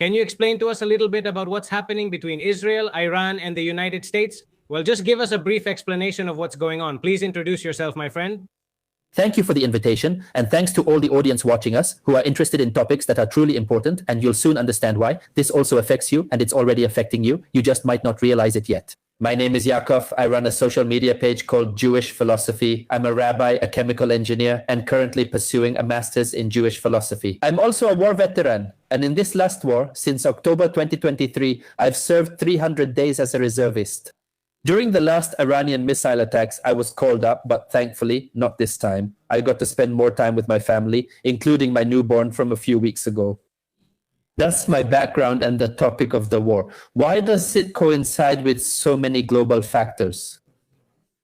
Can you explain to us a little bit about what's happening between Israel, Iran, and the United States? Well, just give us a brief explanation of what's going on. Please introduce yourself, my friend. Thank you for the invitation, and thanks to all the audience watching us who are interested in topics that are truly important, and you'll soon understand why. This also affects you, and it's already affecting you. You just might not realize it yet. My name is Yaakov. I run a social media page called Jewish Philosophy. I'm a rabbi, a chemical engineer, and currently pursuing a master's in Jewish philosophy. I'm also a war veteran, and in this last war, since October 2023, I've served 300 days as a reservist. During the last Iranian missile attacks, I was called up, but thankfully, not this time. I got to spend more time with my family, including my newborn from a few weeks ago. That's my background and the topic of the war. Why does it coincide with so many global factors?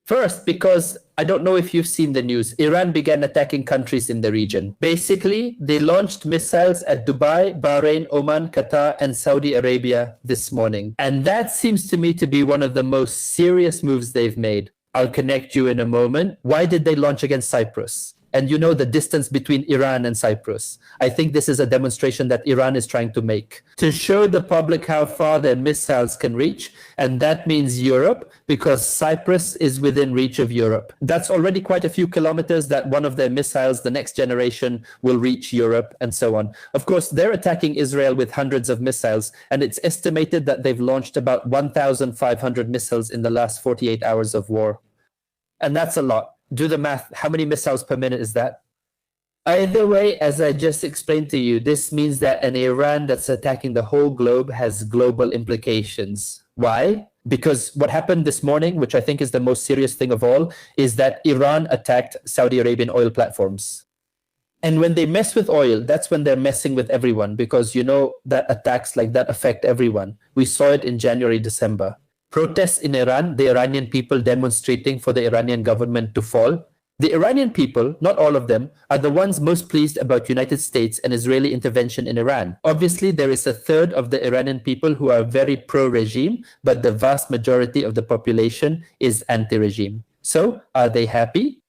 First, because I don't know if you've seen the news, Iran began attacking countries in the region. Basically, they launched missiles at Dubai, Bahrain, Oman, Qatar, and Saudi Arabia this morning. And that seems to me to be one of the most serious moves they've made. I'll connect you in a moment. Why did they launch against Cyprus? And you know the distance between Iran and Cyprus. I think this is a demonstration that Iran is trying to make to show the public how far their missiles can reach. And that means Europe, because Cyprus is within reach of Europe. That's already quite a few kilometers that one of their missiles, the next generation, will reach Europe and so on. Of course, they're attacking Israel with hundreds of missiles, and it's estimated that they've launched about 1,500 missiles in the last 48 hours of war. And that's a lot. Do the math. How many missiles per minute is that? Either way, as I just explained to you, this means that an Iran that's attacking the whole globe has global implications. Why? Because what happened this morning, which I think is the most serious thing of all, is that Iran attacked Saudi Arabian oil platforms. And when they mess with oil, that's when they're messing with everyone, because you know that attacks like that affect everyone. We saw it in January, December. Protests in Iran, the Iranian people demonstrating for the Iranian government to fall. The Iranian people, not all of them, are the ones most pleased about United States and Israeli intervention in Iran. Obviously, there is a third of the Iranian people who are very pro-regime, but the vast majority of the population is anti-regime. So, are they happy?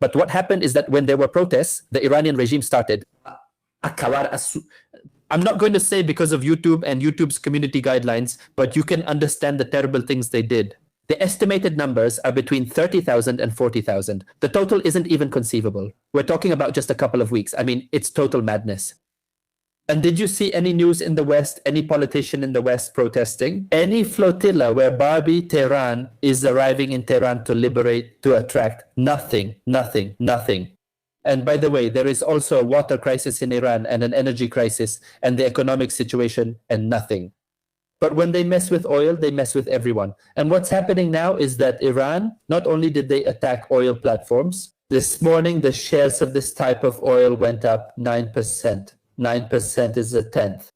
But what happened is that when there were protests, the Iranian regime started. I'm not going to say because of YouTube and YouTube's community guidelines, but you can understand the terrible things they did. The estimated numbers are between 30,000 and 40,000. The total isn't even conceivable. We're talking about just a couple of weeks. I mean, it's total madness. And did you see any news in the West, any politician in the West protesting? Any flotilla where Barbie Tehran is arriving in Tehran to liberate, to attract? Nothing, nothing, nothing. And by the way, there is also a water crisis in Iran and an energy crisis and the economic situation and nothing. But when they mess with oil, they mess with everyone. And what's happening now is that Iran, not only did they attack oil platforms, this morning the shares of this type of oil went up 9%. 9% is a tenth.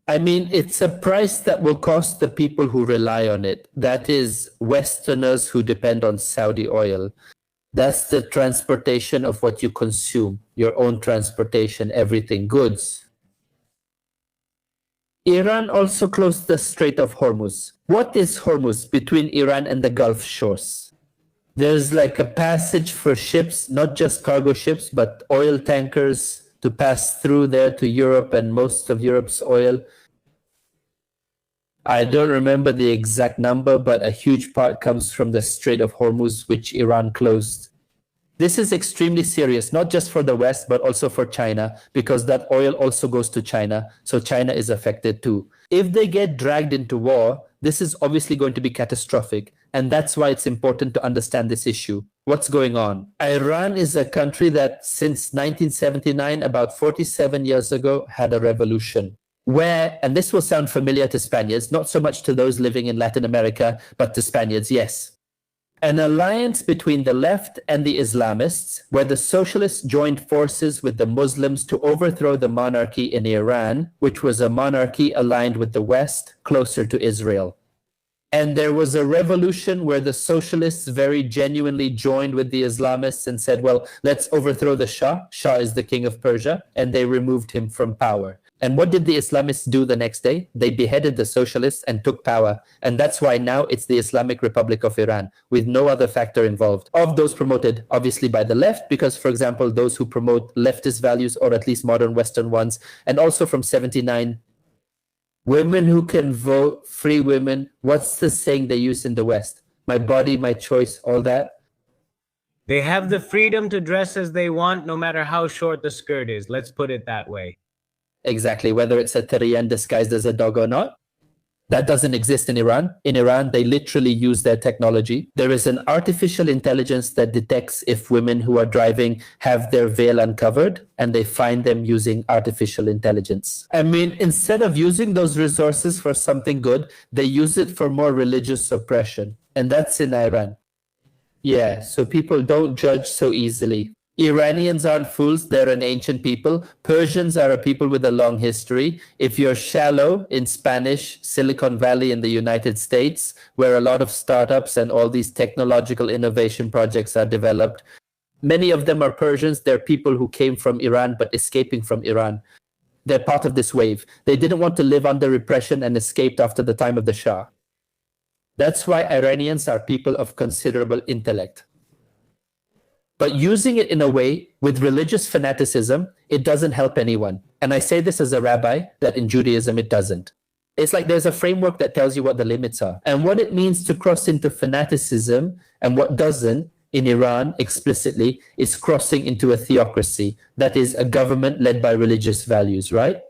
I mean, it's a price that will cost the people who rely on it. That is Westerners who depend on Saudi oil. That's the transportation of what you consume, your own transportation, everything, goods. Iran also closed the Strait of Hormuz. What is Hormuz between Iran and the Gulf shores? There's like a passage for ships, not just cargo ships, but oil tankers to pass through there to Europe and most of Europe's oil. I don't remember the exact number, but a huge part comes from the Strait of Hormuz, which Iran closed. This is extremely serious, not just for the West, but also for China, because that oil also goes to China, so China is affected too. If they get dragged into war, this is obviously going to be catastrophic, and that's why it's important to understand this issue. What's going on? Iran is a country that since 1979, about 47 years ago, had a revolution. Where, and this will sound familiar to Spaniards, not so much to those living in Latin America, but to Spaniards, yes. An alliance between the left and the Islamists, where the socialists joined forces with the Muslims to overthrow the monarchy in Iran, which was a monarchy aligned with the West, closer to Israel. And there was a revolution where the socialists very genuinely joined with the Islamists and said, well, let's overthrow the Shah. Shah is the king of Persia, and they removed him from power. And what did the Islamists do the next day? They beheaded the socialists and took power. And that's why now it's the Islamic Republic of Iran, with no other factor involved. Of those promoted, obviously, by the left, because, for example, those who promote leftist values, or at least modern Western ones, and also from 79 Women who can vote, free women. What's the saying they use in the West? My body, my choice, all that. They have the freedom to dress as they want, no matter how short the skirt is. Let's put it that way. Exactly, whether it's a Tyrian disguised as a dog or not. That doesn't exist in Iran. In Iran, they literally use their technology. There is an artificial intelligence that detects if women who are driving have their veil uncovered, and they find them using artificial intelligence. I mean, instead of using those resources for something good, they use it for more religious oppression. And that's in Iran. Yeah, so people don't judge so easily. Iranians aren't fools, they're an ancient people. Persians are a people with a long history. If you're shallow in Spanish, Silicon Valley in the United States, where a lot of startups and all these technological innovation projects are developed, many of them are Persians. They're people who came from Iran but escaping from Iran. They're part of this wave. They didn't want to live under repression and escaped after the time of the Shah. That's why Iranians are people of considerable intellect. But using it in a way with religious fanaticism, it doesn't help anyone. And I say this as a rabbi, that in Judaism it doesn't. It's like there's a framework that tells you what the limits are. And what it means to cross into fanaticism and what doesn't in Iran explicitly is crossing into a theocracy. That is a government led by religious values, right?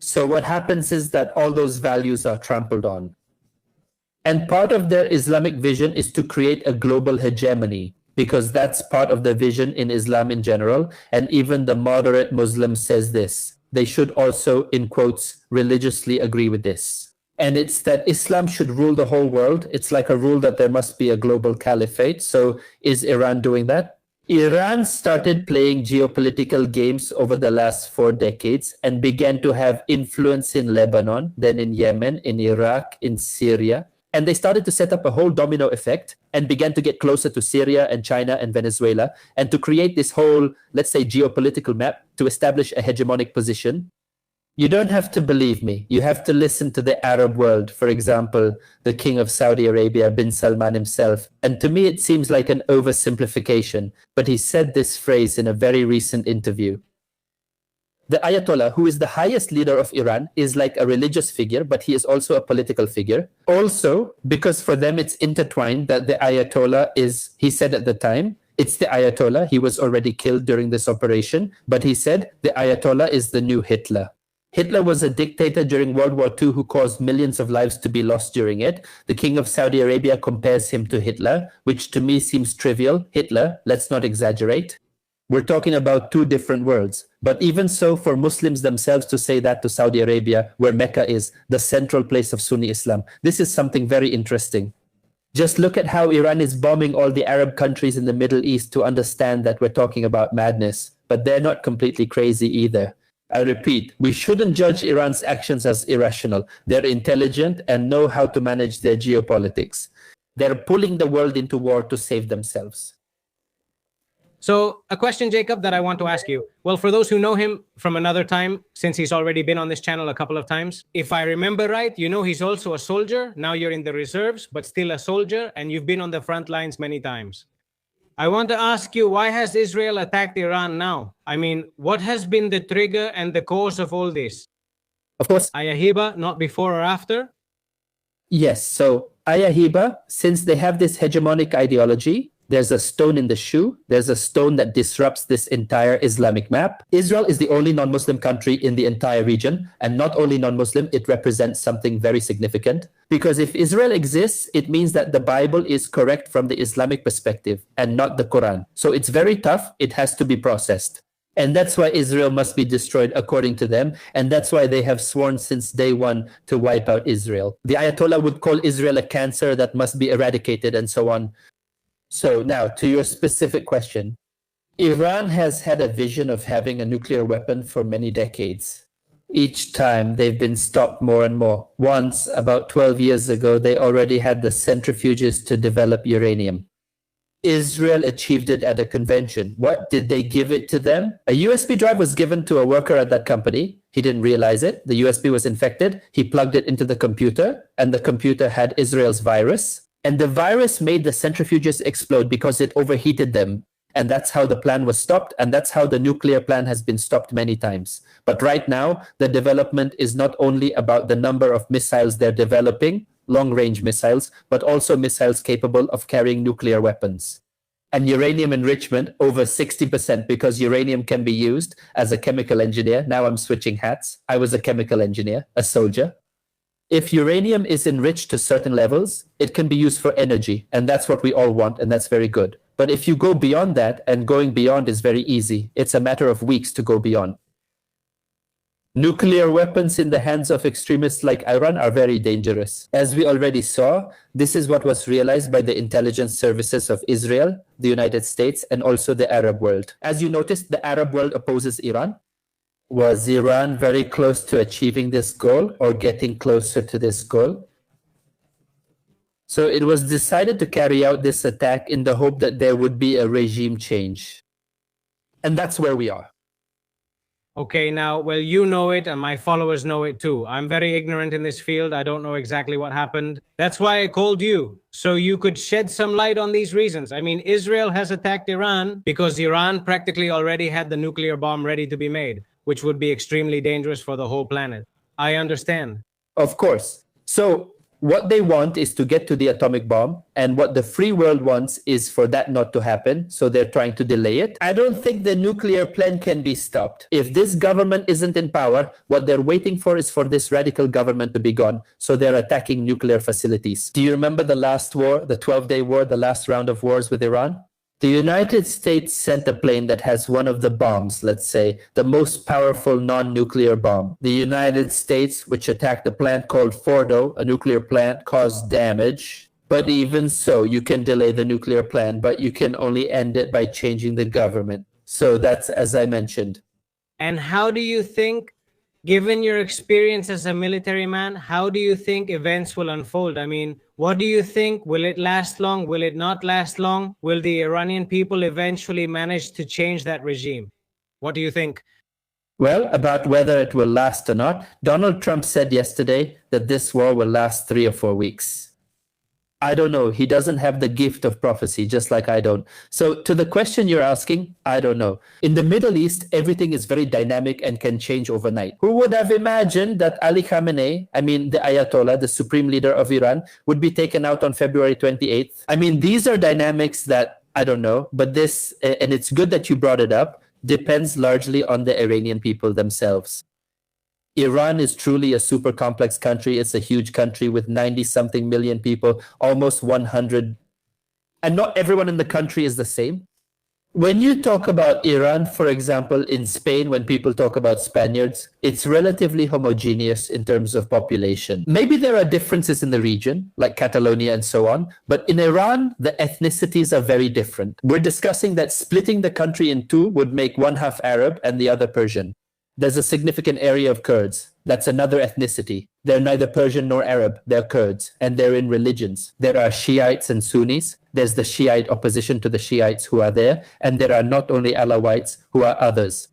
So what happens is that all those values are trampled on. And part of their Islamic vision is to create a global hegemony, because that's part of the vision in Islam in general. And even the moderate Muslim says this. They should also, in quotes, religiously agree with this. And it's that Islam should rule the whole world. It's like a rule that there must be a global caliphate. So is Iran doing that? Iran started playing geopolitical games over the last 4 decades and began to have influence in Lebanon, then in Yemen, in Iraq, in Syria. And they started to set up a whole domino effect and began to get closer to Syria and China and Venezuela, and to create this whole, let's say, geopolitical map to establish a hegemonic position. You don't have to believe me. You have to listen to the Arab world. For example, the King of Saudi Arabia, bin Salman himself. And to me, it seems like an oversimplification, but he said this phrase in a very recent interview. The Ayatollah, who is the highest leader of Iran, is like a religious figure, but he is also a political figure. Also, because for them it's intertwined that the Ayatollah is, he said at the time, it's the Ayatollah. He was already killed during this operation, but he said the Ayatollah is the new Hitler. Hitler was a dictator during World War II who caused millions of lives to be lost during it. The King of Saudi Arabia compares him to Hitler, which to me seems trivial. Hitler, let's not exaggerate. We're talking about 2 different worlds. But even so, for Muslims themselves to say that to Saudi Arabia, where Mecca is the central place of Sunni Islam, this is something very interesting. Just look at how Iran is bombing all the Arab countries in the Middle East to understand that we're talking about madness. But they're not completely crazy either. I repeat, we shouldn't judge Iran's actions as irrational. They're intelligent and know how to manage their geopolitics. They're pulling the world into war to save themselves. So a question, Jacob, that I want to ask you. Well, for those who know him from another time, since he's already been on this channel a couple of times, if I remember right, you know he's also a soldier. Now you're in the reserves, but still a soldier, and you've been on the front lines many times. I want to ask you, why has Israel attacked Iran now? I mean, what has been the trigger and the cause of all this? Of course. Ayahiba, not before or after? Yes, so Ayahiba, since they have this hegemonic ideology, there's a stone in the shoe. There's a stone that disrupts this entire Islamic map. Israel is the only non-Muslim country in the entire region. And not only non-Muslim, it represents something very significant. Because if Israel exists, it means that the Bible is correct from the Islamic perspective and not the Quran. So it's very tough. It has to be processed. And that's why Israel must be destroyed according to them. And that's why they have sworn since day one to wipe out Israel. The Ayatollah would call Israel a cancer that must be eradicated and so on. So now, to your specific question, Iran has had a vision of having a nuclear weapon for many decades. Each time they've been stopped more and more. Once, about 12 years ago, they already had the centrifuges to develop uranium. Israel achieved it at a convention. What did they give it to them? A USB drive was given to a worker at that company. He didn't realize it. The USB was infected. He plugged it into the computer, and the computer had Israel's virus. And the virus made the centrifuges explode because it overheated them. And that's how the plan was stopped. And that's how the nuclear plan has been stopped many times. But right now, the development is not only about the number of missiles they're developing, long-range missiles, but also missiles capable of carrying nuclear weapons. And uranium enrichment over 60%, because uranium can be used as a chemical engineer. Now I'm switching hats. I was a chemical engineer, a soldier. If uranium is enriched to certain levels, it can be used for energy, and that's what we all want, and that's very good. But if you go beyond that, and going beyond is very easy, it's a matter of weeks to go beyond. Nuclear weapons in the hands of extremists like Iran are very dangerous. As we already saw, this is what was realized by the intelligence services of Israel, the United States, and also the Arab world. As you noticed, the Arab world opposes Iran. Was Iran very close to achieving this goal or getting closer to this goal? So it was decided to carry out this attack in the hope that there would be a regime change. And that's where we are. Okay, now, well, you know it and my followers know it too. I'm very ignorant in this field. I don't know exactly what happened. That's why I called you, so you could shed some light on these reasons. I mean, Israel has attacked Iran because Iran practically already had the nuclear bomb ready to be made, which would be extremely dangerous for the whole planet. I understand. Of course. So what they want is to get to the atomic bomb, and what the free world wants is for that not to happen, so they're trying to delay it. I don't think the nuclear plan can be stopped. If this government isn't in power, what they're waiting for is for this radical government to be gone, so they're attacking nuclear facilities. Do you remember the last war, the 12-day war, the last round of wars with Iran? The United States sent a plane that has one of the bombs, let's say, the most powerful non-nuclear bomb. The United States, which attacked a plant called Fordo, a nuclear plant, caused damage. But even so, you can delay the nuclear plan, but you can only end it by changing the government. So that's as I mentioned. And how do you think, given your experience as a military man, how do you think events will unfold? I mean, what do you think? Will it last long? Will it not last long? Will the Iranian people eventually manage to change that regime? What do you think? Well, about whether it will last or not, Donald Trump said yesterday that this war will last 3 or 4 weeks. I don't know. He doesn't have the gift of prophecy, just like I don't. So to the question you're asking, I don't know. In the Middle East, everything is very dynamic and can change overnight. Who would have imagined that Ali Khamenei, I mean the Ayatollah, the supreme leader of Iran, would be taken out on February 28th? I mean, these are dynamics that I don't know, but this, and it's good that you brought it up, depends largely on the Iranian people themselves. Iran is truly a super complex country. It's a huge country with 90-something million people, almost 100. And not everyone in the country is the same. When you talk about Iran, for example, in Spain, when people talk about Spaniards, it's relatively homogeneous in terms of population. Maybe there are differences in the region, like Catalonia and so on, but in Iran, the ethnicities are very different. We're discussing that splitting the country in two would make one half Arab and the other Persian. There's a significant area of Kurds. That's another ethnicity. They're neither Persian nor Arab. They're Kurds, and they're in religions. There are Shiites and Sunnis. There's the Shiite opposition to the Shiites who are there, and there are not only Alawites who are others.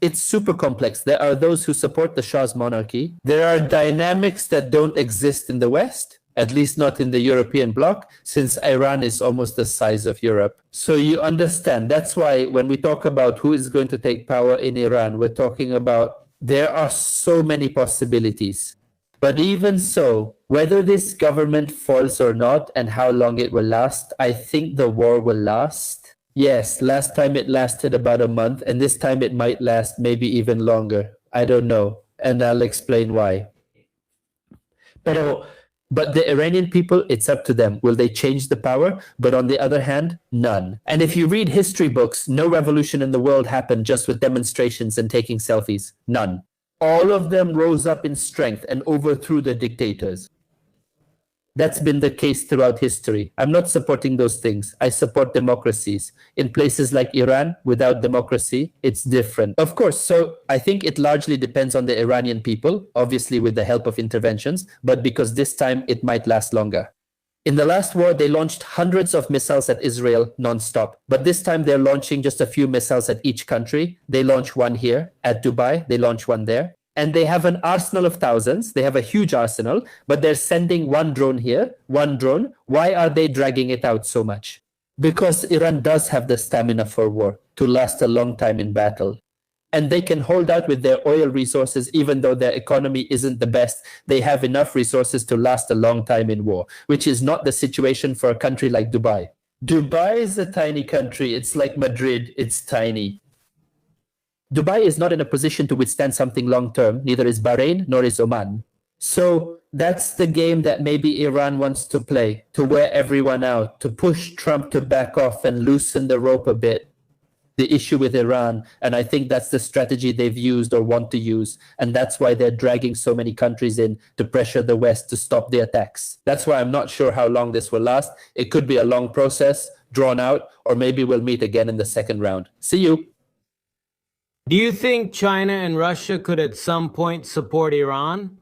It's super complex. There are those who support the Shah's monarchy. There are dynamics that don't exist in the West, at least not in the European bloc, since Iran is almost the size of Europe. So you understand, that's why when we talk about who is going to take power in Iran, we're talking about there are so many possibilities. But even so, whether this government falls or not and how long it will last, I think the war will last. Yes, last time it lasted about a month, and this time it might last maybe even longer. I don't know, and I'll explain why. But the Iranian people, it's up to them. Will they change the power? But on the other hand, none. And if you read history books, no revolution in the world happened just with demonstrations and taking selfies. None. All of them rose up in strength and overthrew the dictators. That's been the case throughout history. I'm not supporting those things. I support democracies. In places like Iran, without democracy, it's different. Of course, so I think it largely depends on the Iranian people, obviously with the help of interventions, but because this time it might last longer. In the last war, they launched hundreds of missiles at Israel non-stop. But this time they're launching just a few missiles at each country. They launch one here at Dubai. They launch one there. And they have an arsenal of thousands. They have a huge arsenal, but they're sending one drone here, one drone. Why are they dragging it out so much? Because Iran does have the stamina for war, to last a long time in battle. And they can hold out with their oil resources, even though their economy isn't the best. They have enough resources to last a long time in war, which is not the situation for a country like Dubai. Dubai is a tiny country. It's like Madrid. It's tiny. Dubai is not in a position to withstand something long term, neither is Bahrain nor is Oman. So that's the game that maybe Iran wants to play, to wear everyone out, to push Trump to back off and loosen the rope a bit. The issue with Iran, and I think that's the strategy they've used or want to use, and that's why they're dragging so many countries in to pressure the West to stop the attacks. That's why I'm not sure how long this will last. It could be a long process, drawn out, or maybe we'll meet again in the second round. See you. Do you think China and Russia could at some point support Iran?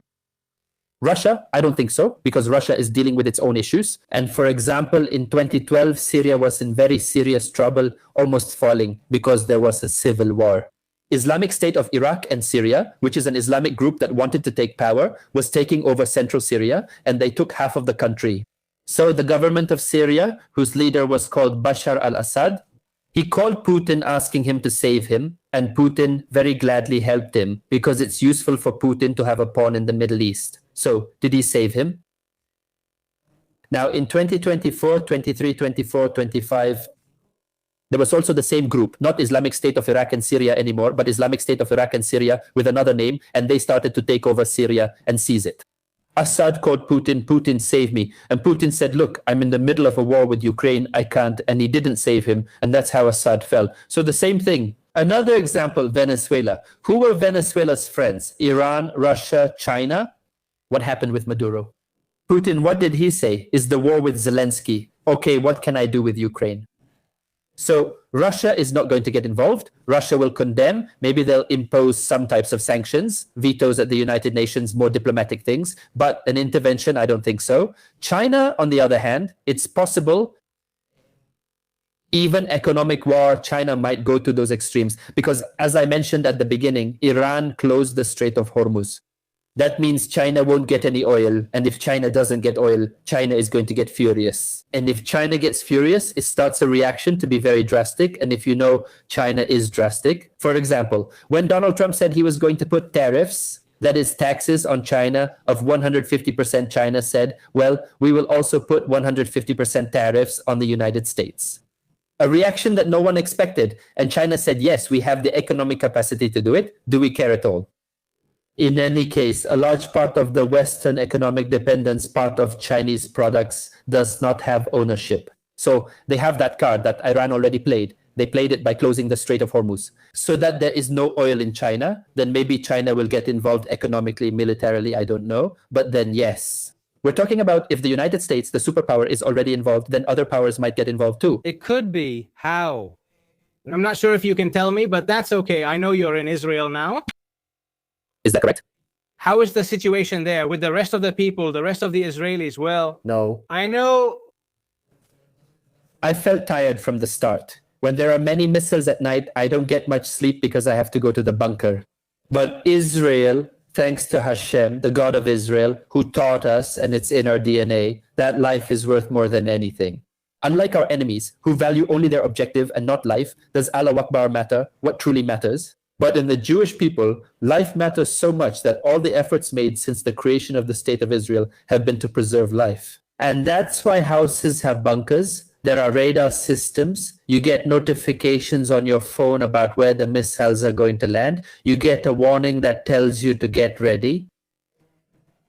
Russia, I don't think so, because Russia is dealing with its own issues. And for example, in 2012, Syria was in very serious trouble, almost falling because there was a civil war. Islamic State of Iraq and Syria, which is an Islamic group that wanted to take power, was taking over central Syria, and they took half of the country. So the government of Syria, whose leader was called Bashar al-Assad, he called Putin asking him to save him, and Putin very gladly helped him because it's useful for Putin to have a pawn in the Middle East. So, did he save him? Now, in 2024, 23, 24, 25, there was also the same group, not Islamic State of Iraq and Syria anymore, but Islamic State of Iraq and Syria with another name, and they started to take over Syria and seize it. Assad called Putin, Putin, save me. And Putin said, look, I'm in the middle of a war with Ukraine, I can't, and he didn't save him, and that's how Assad fell. So the same thing. Another example, Venezuela. Who were Venezuela's friends? Iran, Russia, China? What happened with Maduro? Putin, what did he say? Is the war with Zelensky. Okay, what can I do with Ukraine? So Russia is not going to get involved. Russia will condemn. Maybe they'll impose some types of sanctions, vetoes at the United Nations, more diplomatic things. But an intervention, I don't think so. China, on the other hand, it's possible. Even economic war, China might go to those extremes. Because as I mentioned at the beginning, Iran closed the Strait of Hormuz. That means China won't get any oil. And if China doesn't get oil, China is going to get furious. And if China gets furious, it starts a reaction to be very drastic. And if you know, China is drastic. For example, when Donald Trump said he was going to put tariffs, that is taxes on China of 150%, China said, well, we will also put 150% tariffs on the United States. A reaction that no one expected. And China said, yes, we have the economic capacity to do it. Do we care at all? In any case, a large part of the Western economic dependence part of Chinese products does not have ownership. So they have that card that Iran already played. They played it by closing the Strait of Hormuz. So that there is no oil in China, then maybe China will get involved economically, militarily, I don't know. But then yes. We're talking about if the United States, the superpower, is already involved, then other powers might get involved too. It could be. How? I'm not sure if you can tell me, but that's okay. I know you're in Israel now. Is that correct? How is the situation there with the rest of the people, the rest of the Israelis? Well, No. I know. I felt tired from the start. When there are many missiles at night, I don't get much sleep because I have to go to the bunker. But Israel, thanks to Hashem, the God of Israel, who taught us, and it's in our DNA, that life is worth more than anything. Unlike our enemies, who value only their objective and not life, does Allah Akbar matter, what truly matters? But in the Jewish people, life matters so much that all the efforts made since the creation of the State of Israel have been to preserve life. And that's why houses have bunkers. There are radar systems. You get notifications on your phone about where the missiles are going to land. You get a warning that tells you to get ready.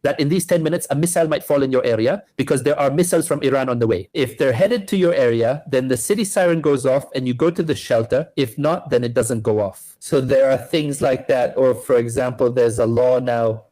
That in these 10 minutes, a missile might fall in your area because there are missiles from Iran on the way. If they're headed to your area, then the city siren goes off and you go to the shelter. If not, then it doesn't go off. So there are things like that. Or for example, there's a law now.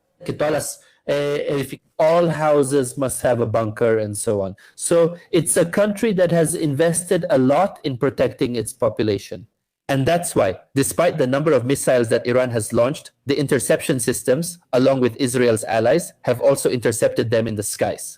If all houses must have a bunker and so on. So it's a country that has invested a lot in protecting its population. And that's why, despite the number of missiles that Iran has launched, the interception systems, along with Israel's allies, have also intercepted them in the skies.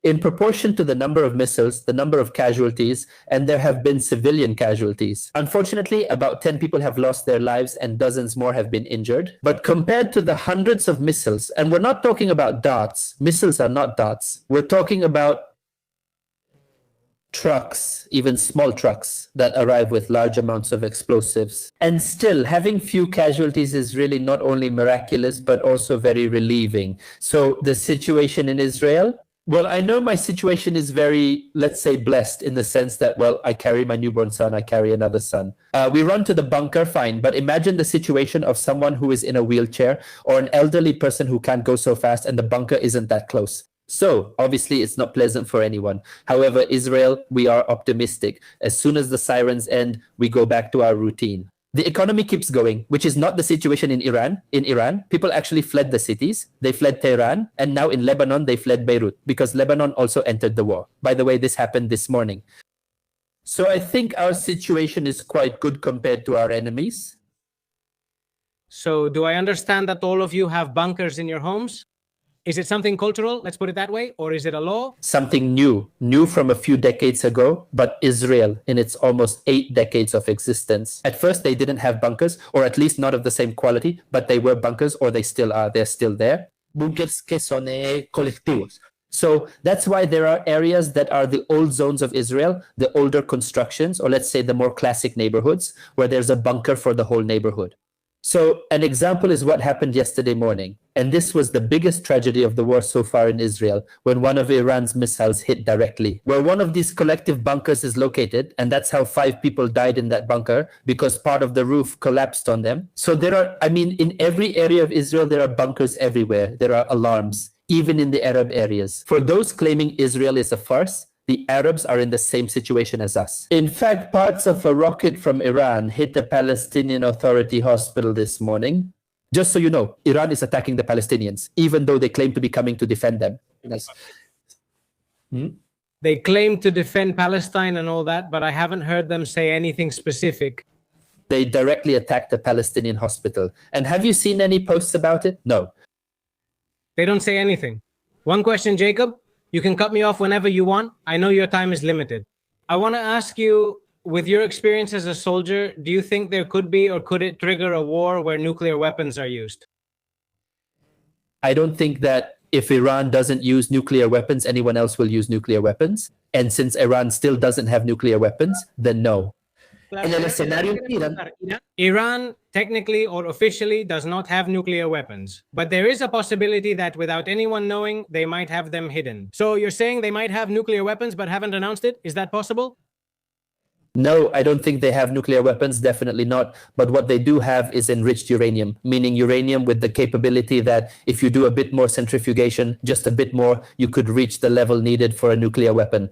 In proportion to the number of missiles, the number of casualties, and there have been civilian casualties. Unfortunately, about 10 people have lost their lives and dozens more have been injured. But compared to the hundreds of missiles, and we're not talking about darts, missiles are not darts, we're talking about trucks, even small trucks that arrive with large amounts of explosives. And still, having few casualties is really not only miraculous, but also very relieving. So the situation in Israel, well, I know my situation is very, let's say, blessed in the sense that, well, I carry my newborn son, I carry another son. We run to the bunker, fine, but imagine the situation of someone who is in a wheelchair or an elderly person who can't go so fast and the bunker isn't that close. So obviously it's not pleasant for anyone. However, Israel, we are optimistic. As soon as the sirens end, we go back to our routine. The economy keeps going, which is not the situation in Iran. In Iran, people actually fled the cities. They fled Tehran, and now in Lebanon, they fled Beirut because Lebanon also entered the war. By the way, this happened this morning. So I think our situation is quite good compared to our enemies. So do I understand that all of you have bunkers in your homes? Is it something cultural, let's put it that way, or is it a law? Something new from a few decades ago, but Israel in its almost 8 decades of existence. At first, they didn't have bunkers, or at least not of the same quality, but they were bunkers, or they still are, they're still there. Bunkers que son colectivos. So that's why there are areas that are the old zones of Israel, the older constructions, or let's say the more classic neighborhoods, where there's a bunker for the whole neighborhood. So an example is what happened yesterday morning. And this was the biggest tragedy of the war so far in Israel, when one of Iran's missiles hit directly. Where one of these collective bunkers is located, and that's how 5 people died in that bunker, because part of the roof collapsed on them. So there are, in every area of Israel, there are bunkers everywhere. There are alarms, even in the Arab areas. For those claiming Israel is a farce, the Arabs are in the same situation as us. In fact, parts of a rocket from Iran hit the Palestinian Authority hospital this morning. Just so you know, Iran is attacking the Palestinians, even though they claim to be coming to defend them. Yes. They claim to defend Palestine and all that, but I haven't heard them say anything specific. They directly attacked the Palestinian hospital. And have you seen any posts about it? No. They don't say anything. One question, Jacob. You can cut me off whenever you want. I know your time is limited. I want to ask you, with your experience as a soldier, do you think there could be, or could it trigger a war where nuclear weapons are used? I don't think that if Iran doesn't use nuclear weapons, anyone else will use nuclear weapons. And since Iran still doesn't have nuclear weapons, then no. Iran technically or officially does not have nuclear weapons, but there is a possibility that without anyone knowing, they might have them hidden. So you're saying they might have nuclear weapons but haven't announced it? Is that possible? No, I don't think they have nuclear weapons, definitely not. But what they do have is enriched uranium, meaning uranium with the capability that if you do a bit more centrifugation, just a bit more, you could reach the level needed for a nuclear weapon.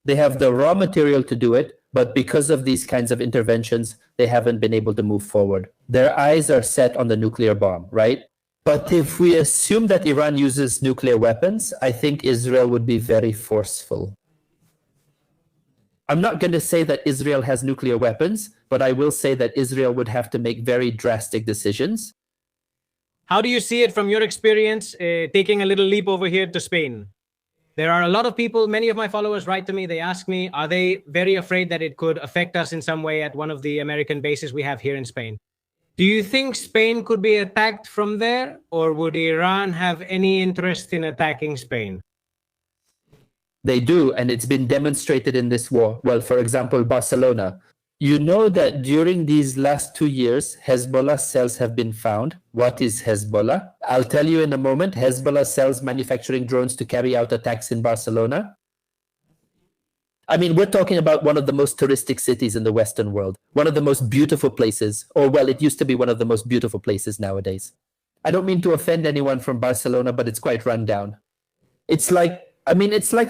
They have the raw material to do it, but because of these kinds of interventions, they haven't been able to move forward. Their eyes are set on the nuclear bomb, right? But if we assume that Iran uses nuclear weapons, I think Israel would be very forceful. I'm not going to say that Israel has nuclear weapons, but I will say that Israel would have to make very drastic decisions. How do you see it from your experience, taking a little leap over here to Spain? There are a lot of people, many of my followers write to me, they ask me, are they very afraid that it could affect us in some way at one of the American bases we have here in Spain? Do you think Spain could be attacked from there, or would Iran have any interest in attacking Spain? They do, and it's been demonstrated in this war. Well, for example, Barcelona. You know that during these last 2 years, Hezbollah cells have been found. What is Hezbollah? I'll tell you in a moment. Hezbollah cells manufacturing drones to carry out attacks in Barcelona. We're talking about one of the most touristic cities in the Western world. One of the most beautiful places. Or, well, it used to be one of the most beautiful places nowadays. I don't mean to offend anyone from Barcelona, but it's quite run down. It's like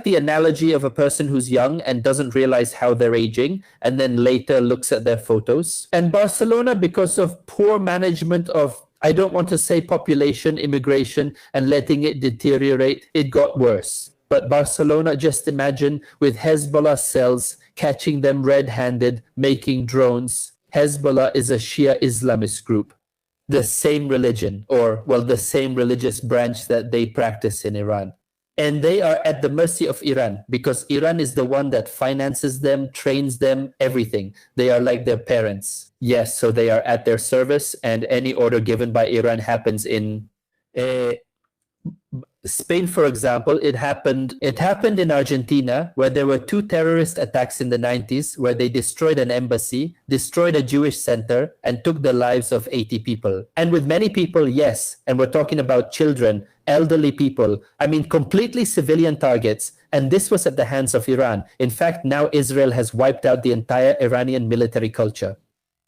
the analogy of a person who's young and doesn't realize how they're aging and then later looks at their photos. And Barcelona, because of poor management of, I don't want to say population, immigration, and letting it deteriorate, it got worse. But Barcelona, just imagine with Hezbollah cells, catching them red-handed, making drones. Hezbollah is a Shia Islamist group. The same religion, or, well, the same religious branch that they practice in Iran. And they are at the mercy of Iran because Iran is the one that finances them, trains them, everything. They are like their parents. Yes, so they are at their service, and any order given by Iran happens in Spain, for example, it happened in Argentina, where there were 2 terrorist attacks in the 90s where they destroyed an embassy, destroyed a Jewish center, and took the lives of 80 people. And with many people, yes, and we're talking about children, elderly people, I mean completely civilian targets, and this was at the hands of Iran. In fact, now Israel has wiped out the entire Iranian military culture.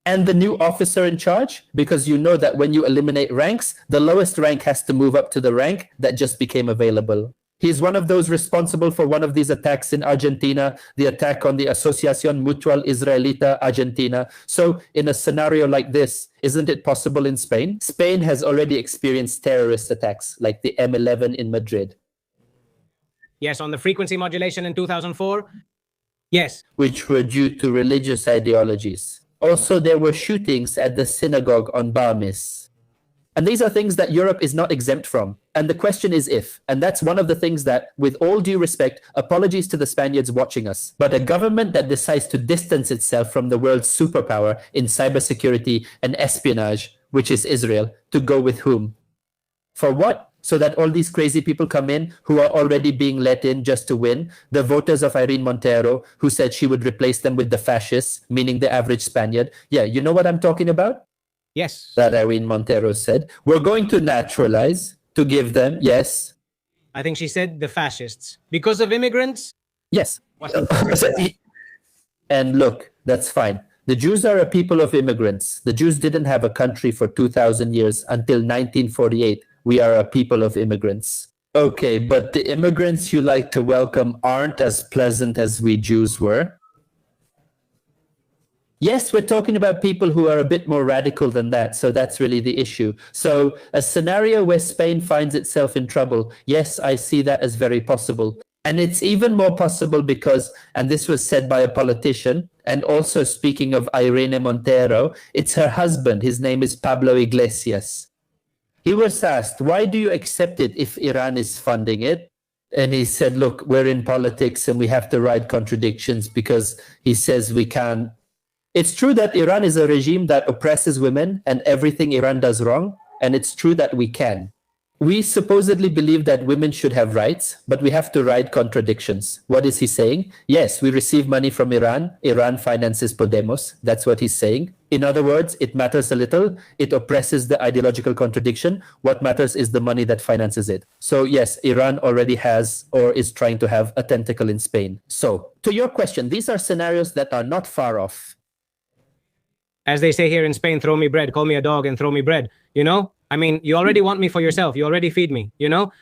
And the new officer in charge, because you know that when you eliminate ranks, the lowest rank has to move up to the rank that just became available. He's one of those responsible for one of these attacks in Argentina, the attack on the Asociación Mutual Israelita Argentina. So in a scenario like this, isn't it possible in Spain? Spain has already experienced terrorist attacks like the M11 in Madrid. Yes, on the frequency modulation in 2004. Yes. Which were due to religious ideologies. Also, there were shootings at the synagogue on Barmis. And these are things that Europe is not exempt from. And the question is if. And that's one of the things that, with all due respect, apologies to the Spaniards watching us, but a government that decides to distance itself from the world's superpower in cybersecurity and espionage, which is Israel, to go with whom? For what? So that all these crazy people come in who are already being let in just to win. The voters of Irene Montero, who said she would replace them with the fascists, meaning the average Spaniard. Yeah, you know what I'm talking about? Yes. That Irene Montero said. We're going to naturalize, to give them, yes. I think she said the fascists. Because of immigrants? Yes. And look, that's fine. The Jews are a people of immigrants. The Jews didn't have a country for 2,000 years until 1948. We are a people of immigrants. Okay, but the immigrants you like to welcome aren't as pleasant as we Jews were. Yes, we're talking about people who are a bit more radical than that, so that's really the issue. So a scenario where Spain finds itself in trouble, yes, I see that as very possible. And it's even more possible because, and this was said by a politician, and also speaking of Irene Montero, it's her husband. His name is Pablo Iglesias. He was asked, why do you accept it if Iran is funding it? And he said, look, we're in politics and we have to ride contradictions because he says we can't. It's true that Iran is a regime that oppresses women and everything Iran does wrong. And it's true that we can. We supposedly believe that women should have rights, but we have to ride contradictions. What is he saying? Yes, we receive money from Iran. Iran finances Podemos. That's what he's saying. In other words, it matters a little. It oppresses the ideological contradiction. What matters is the money that finances it. So yes, Iran already has or is trying to have a tentacle in Spain. So to your question, these are scenarios that are not far off. As they say here in Spain, throw me bread, call me a dog and throw me bread. You know? I mean, you already want me for yourself. You already feed me, you know?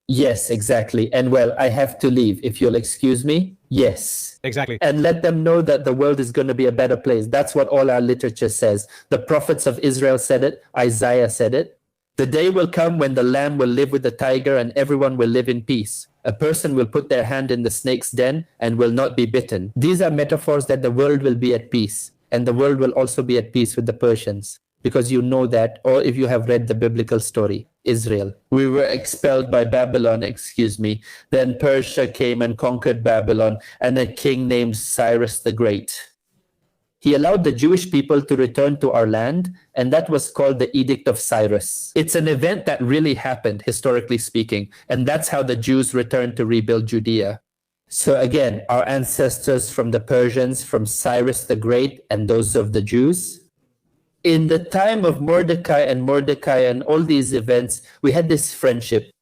Yes, exactly. And well, I have to leave. If you'll excuse me. Yes. Exactly. And let them know that the world is going to be a better place. That's what all our literature says. The prophets of Israel said it. Isaiah said it. The day will come when the lamb will live with the tiger and everyone will live in peace. A person will put their hand in the snake's den and will not be bitten. These are metaphors that the world will be at peace. And the world will also be at peace with the Persians. Because you know that, or if you have read the biblical story, Israel. We were expelled by Babylon, Then Persia came and conquered Babylon, and a king named Cyrus the Great. He allowed the Jewish people to return to our land, and that was called the Edict of Cyrus. It's an event that really happened, historically speaking, and that's how the Jews returned to rebuild Judea. So again, our ancestors from the Persians, from Cyrus the Great, and those of the Jews. In the time of Mordecai and all these events, we had this friendship.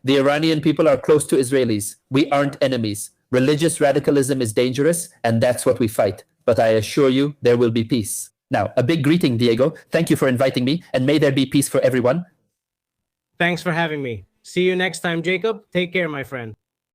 The Iranian people are close to Israelis. We aren't enemies. Religious radicalism is dangerous, and that's what we fight. But I assure you, there will be peace. Now, a big greeting, Diego. Thank you for inviting me, and may there be peace for everyone. Thanks for having me. See you next time, Jacob. Take care, my friend.